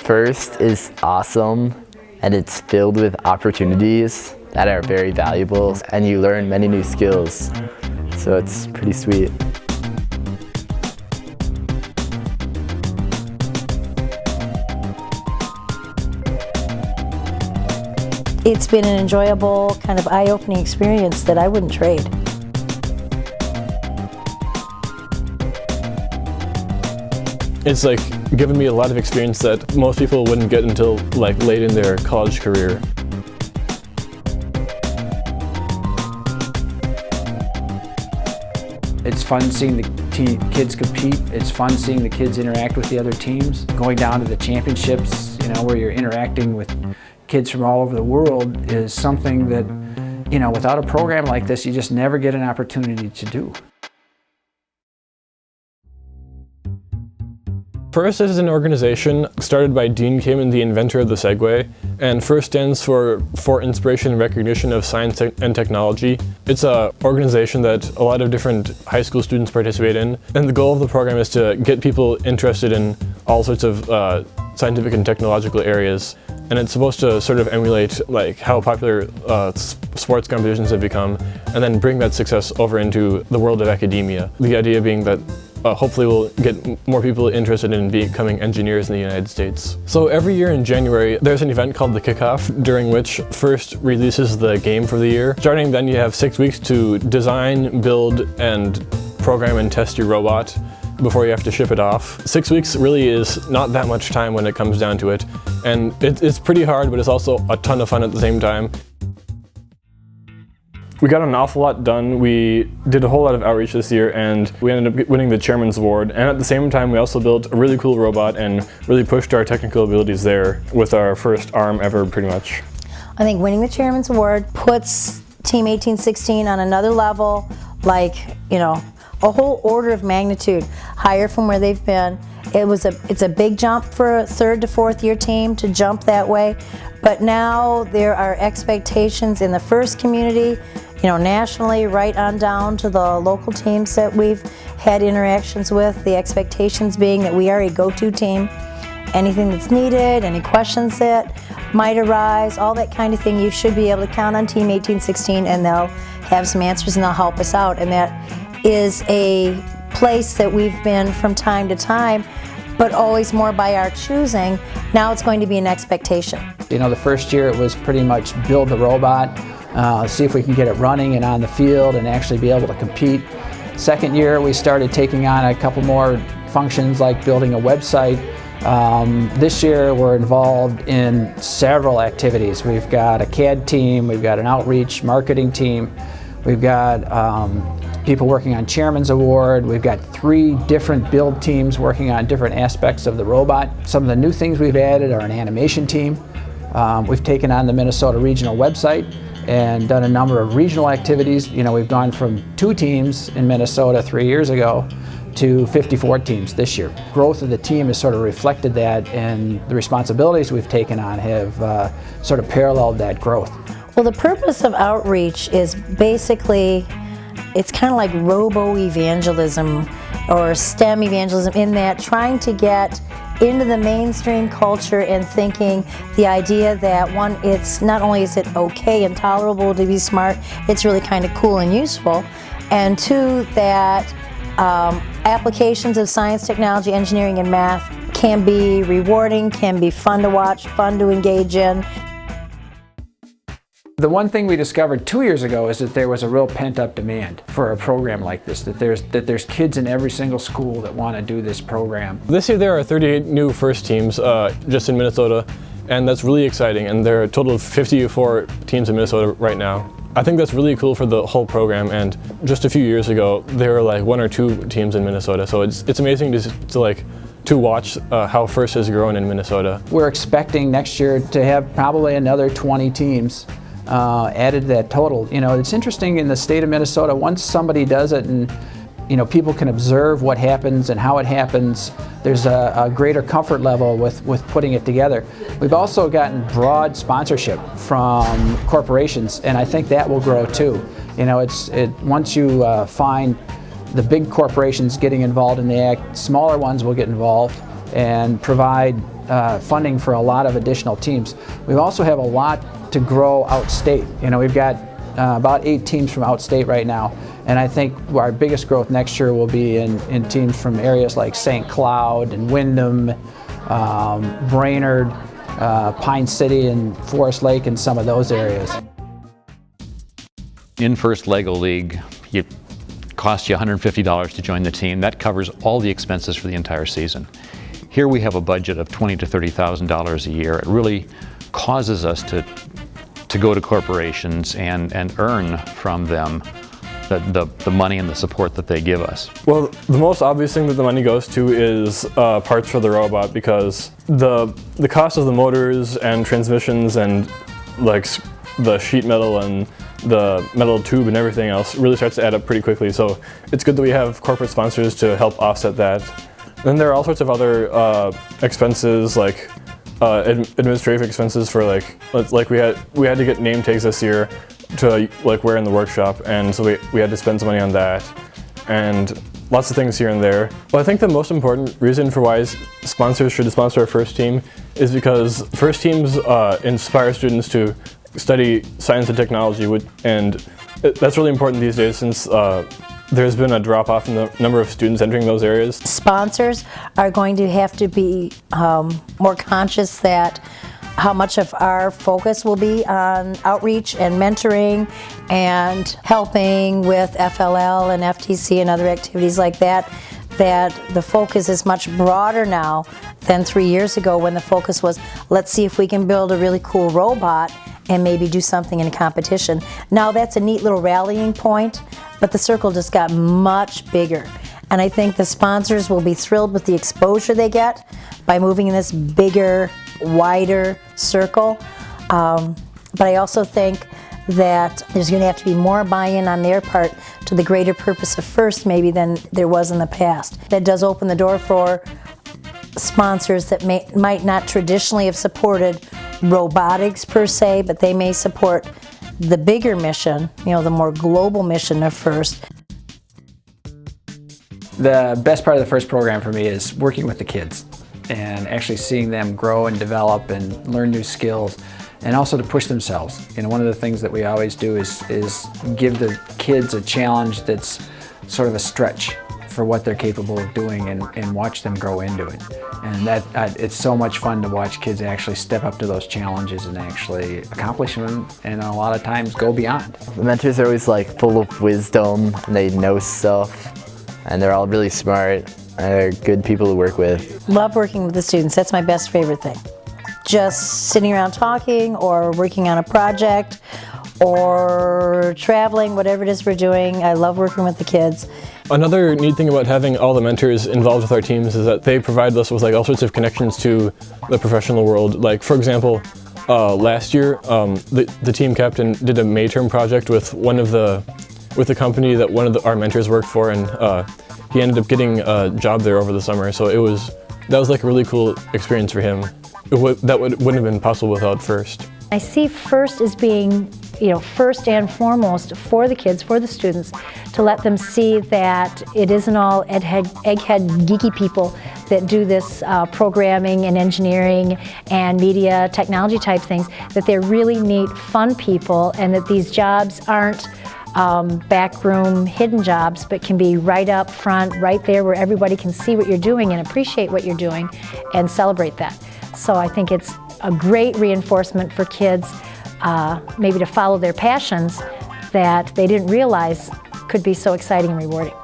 First is awesome, and it's filled with opportunities that are very valuable, and you learn many new skills, so it's pretty sweet. It's been an enjoyable, kind of eye-opening experience that I wouldn't trade. It's like given me a lot of experience that most people wouldn't get until like late in their college career. It's fun seeing the kids compete. It's fun seeing the kids interact with the other teams. Going down to the championships, where you're interacting with kids from all over the world is something that, without a program like this, you just never get an opportunity to do. FIRST is an organization started by Dean Kamen, the inventor of the Segway, and FIRST stands for Inspiration and Recognition of Science and Technology. It's an organization that a lot of different high school students participate in, and the goal of the program is to get people interested in all sorts of scientific and technological areas. And it's supposed to sort of emulate like how popular sports competitions have become, and then bring that success over into the world of academia. The idea being that hopefully we'll get more people interested in becoming engineers in the United States. So every year in January, there's an event called the Kickoff, during which FIRST releases the game for the year. Starting then, you have 6 weeks to design, build, and program and test your robot before you have to ship it off. 6 weeks really is not that much time when it comes down to it. And it's pretty hard, but it's also a ton of fun at the same time. We got an awful lot done. We did a whole lot of outreach this year, and we ended up winning the Chairman's Award. And at the same time, we also built a really cool robot and really pushed our technical abilities there with our first arm ever, pretty much. I think winning the Chairman's Award puts Team 1816 on another level, like, a whole order of magnitude higher from where they've been. It's a big jump for a third to fourth year team to jump that way, but now there are expectations in the FIRST community, nationally, right on down to the local teams that we've had interactions with. The expectations being that we are a go-to team. Anything that's needed, any questions that might arise, all that kind of thing, you should be able to count on Team 1816, and they'll have some answers and they'll help us out. And that is a place that we've been from time to time, but always more by our choosing. Now it's going to be an expectation. The first year it was pretty much build the robot, see if we can get it running and on the field and actually be able to compete. Second year we started taking on a couple more functions like building a website. This year we're involved in several activities. We've got a CAD team, we've got an outreach marketing team, we've got people working on Chairman's Award. We've got 3 different build teams working on different aspects of the robot. Some of the new things we've added are an animation team. We've taken on the Minnesota regional website and done a number of regional activities. We've gone from 2 teams in Minnesota 3 years ago to 54 teams this year. Growth of the team has sort of reflected that, and the responsibilities we've taken on have sort of paralleled that growth. Well, the purpose of outreach is basically, it's kind of like robo-evangelism or STEM evangelism, in that trying to get into the mainstream culture and thinking the idea that, one, it's not only is it okay and tolerable to be smart, it's really kind of cool and useful, and 2, that applications of science, technology, engineering, and math can be rewarding, can be fun to watch, fun to engage in. The one thing we discovered 2 years ago is that there was a real pent-up demand for a program like this, that there's kids in every single school that want to do this program. This year there are 38 new FIRST teams just in Minnesota, and that's really exciting, and there are a total of 54 teams in Minnesota right now. I think that's really cool for the whole program, and just a few years ago there were like 1 or 2 teams in Minnesota, so it's amazing to watch how FIRST has grown in Minnesota. We're expecting next year to have probably another 20 teams added to that total. It's interesting in the state of Minnesota, once somebody does it and people can observe what happens and how it happens, there's a greater comfort level with putting it together. We've also gotten broad sponsorship from corporations, and I think that will grow too. Once you find the big corporations getting involved in the act, smaller ones will get involved and provide funding for a lot of additional teams. We also have a lot to grow outstate. You know, we've got about 8 teams from outstate right now, and I think our biggest growth next year will be in teams from areas like St. Cloud and Windham, Brainerd, Pine City and Forest Lake and some of those areas. In First Lego League, it costs you $150 to join the team. That covers all the expenses for the entire season. Here we have a budget of $20,000 to $30,000 a year. It really causes us to go to corporations and earn from them the money and the support that they give us. Well, the most obvious thing that the money goes to is parts for the robot, because the cost of the motors and transmissions and like the sheet metal and the metal tube and everything else really starts to add up pretty quickly. So it's good that we have corporate sponsors to help offset that. Then there are all sorts of other expenses, like administrative expenses for like we had to get name tags this year to like wear in the workshop, and so we had to spend some money on that, and lots of things here and there. Well, I think the most important reason for why sponsors should sponsor our first team is because first teams inspire students to study science and technology, and that's really important these days since there's been a drop-off in the number of students entering those areas. Sponsors are going to have to be more conscious that how much of our focus will be on outreach and mentoring and helping with FLL and FTC and other activities like that, that the focus is much broader now than 3 years ago when the focus was, let's see if we can build a really cool robot and maybe do something in a competition. Now that's a neat little rallying point, but the circle just got much bigger. And I think the sponsors will be thrilled with the exposure they get by moving in this bigger, wider circle. But I also think that there's going to have to be more buy-in on their part to the greater purpose of FIRST maybe than there was in the past. That does open the door for sponsors that might not traditionally have supported robotics per se, but they may support the bigger mission, you know, the more global mission of FIRST. The best part of the FIRST program for me is working with the kids and actually seeing them grow and develop and learn new skills, and also to push themselves. You know, one of the things that we always do is give the kids a challenge that's sort of a stretch for what they're capable of doing, and watch them grow into it. And that it's so much fun to watch kids actually step up to those challenges and actually accomplish them, and a lot of times go beyond. The mentors are always like full of wisdom, and they know stuff, and they're all really smart, and they're good people to work with. Love working with the students. That's my best favorite thing. Just sitting around talking or working on a project or traveling, whatever it is we're doing. I love working with the kids. Another neat thing about having all the mentors involved with our teams is that they provide us with like all sorts of connections to the professional world. Like, for example, last year the team captain did a May term project with the company that one of our mentors worked for, and he ended up getting a job there over the summer. So that was like a really cool experience for him. That wouldn't have been possible without FIRST. I see FIRST as being, you know, first and foremost for the kids, for the students, to let them see that it isn't all egghead geeky people that do this programming and engineering and media technology type things, that they're really neat, fun people, and that these jobs aren't backroom hidden jobs, but can be right up front, right there where everybody can see what you're doing and appreciate what you're doing and celebrate that. So I think it's a great reinforcement for kids, maybe to follow their passions that they didn't realize could be so exciting and rewarding.